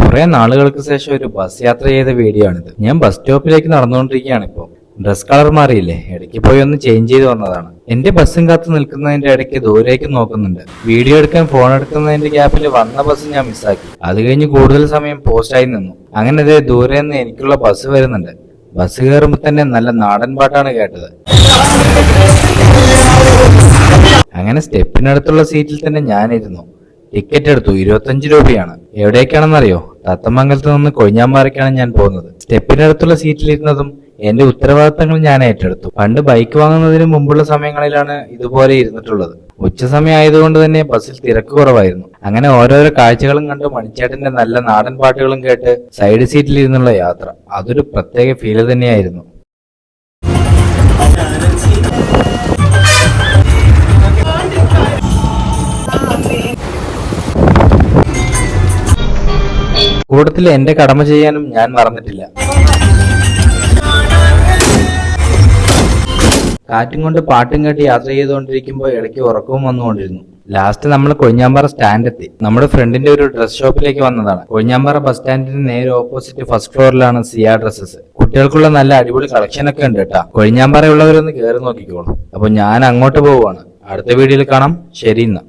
കുറെ നാളുകൾക്ക് ശേഷം ഒരു ബസ് യാത്ര ചെയ്ത വീഡിയോ ആണിത്. ഞാൻ ബസ് സ്റ്റോപ്പിലേക്ക് നടന്നുകൊണ്ടിരിക്കുകയാണ് ഇപ്പോൾ. ഡ്രസ് കളർ മാറിയില്ലേ, ഇടയ്ക്ക് പോയി ഒന്ന് ചേഞ്ച് ചെയ്ത് വന്നതാണ്. എന്റെ ബസ്സും കാത്ത് നിൽക്കുന്നതിന്റെ ഇടയ്ക്ക് ദൂരേക്ക് നോക്കുന്നുണ്ട്. വീഡിയോ എടുക്കാൻ ഫോൺ എടുക്കുന്നതിന്റെ ഗ്യാപ്പിൽ വന്ന ബസ് ഞാൻ മിസ്സാക്കി. അത് കഴിഞ്ഞ് കൂടുതൽ സമയം പോസ്റ്റായി നിന്നു. അങ്ങനെ അതേ ദൂരെ നിന്ന് എനിക്കുള്ള ബസ് വരുന്നുണ്ട്. ബസ് കയറുമ്പോൾ തന്നെ നല്ല നാടൻ പാട്ടാണ് കേട്ടത്. അങ്ങനെ സ്റ്റെപ്പിനടുത്തുള്ള സീറ്റിൽ തന്നെ ഞാനിരുന്നു. ടിക്കറ്റ് എടുത്തു. 25 രൂപയാണ്. എവിടേക്കാണെന്നറിയോ? തത്തമംഗലത്ത് നിന്ന് കൊഴിഞ്ഞാമ്പാറയ്ക്കാണ് ഞാൻ പോകുന്നത്. സ്റ്റെപ്പിനടുത്തുള്ള സീറ്റിലിരുന്നതും എന്റെ ഉത്തരവാദിത്തങ്ങൾ ഞാൻ ഏറ്റെടുത്തു. പണ്ട് ബൈക്ക് വാങ്ങുന്നതിന് മുമ്പുള്ള സമയങ്ങളിലാണ് ഇതുപോലെ ഇരുന്നിട്ടുള്ളത്. ഉച്ച സമയം ആയതുകൊണ്ട് തന്നെ ബസ്സിൽ തിരക്ക് കുറവായിരുന്നു. അങ്ങനെ ഓരോരോ കാഴ്ചകളും കണ്ട് മണിച്ചേട്ടന്റെ നല്ല നാടൻ പാട്ടുകളും കേട്ട് സൈഡ് സീറ്റിലിരുന്നുള്ള യാത്ര അതൊരു പ്രത്യേക ഫീല് തന്നെയായിരുന്നു. കൂട്ടത്തിൽ എന്റെ കടമ ചെയ്യാനും ഞാൻ മറന്നിട്ടില്ല. കാറ്റും കൊണ്ട് പാട്ടും കേട്ട് യാത്ര ചെയ്തുകൊണ്ടിരിക്കുമ്പോൾ ഇടയ്ക്ക് ഉറക്കവും വന്നുകൊണ്ടിരുന്നു. ലാസ്റ്റ് നമ്മൾ കൊഴിഞ്ഞാമ്പാറ സ്റ്റാൻഡ് എത്തി. നമ്മുടെ ഫ്രണ്ടിന്റെ ഒരു ഡ്രസ് ഷോപ്പിലേക്ക് വന്നതാണ്. കൊഴിഞ്ഞാമ്പാറ ബസ് സ്റ്റാൻഡിന് നേരെ ഓപ്പോസിറ്റ് ഫസ്റ്റ് ഫ്ലോറിലാണ് സിയ ഡ്രസ്സസ്. കുട്ടികൾക്കുള്ള നല്ല അടിപൊളി കളക്ഷൻ ഒക്കെ ഉണ്ട് കേട്ടാ. കൊഴിഞ്ഞാമ്പാറ ഉള്ളവരൊന്ന് കയറി നോക്കിക്കോളൂ. അപ്പൊ ഞാൻ അങ്ങോട്ട് പോവുകയാണ്. അടുത്ത വീഡിയോയിൽ കാണാം. ശരി എന്നാ.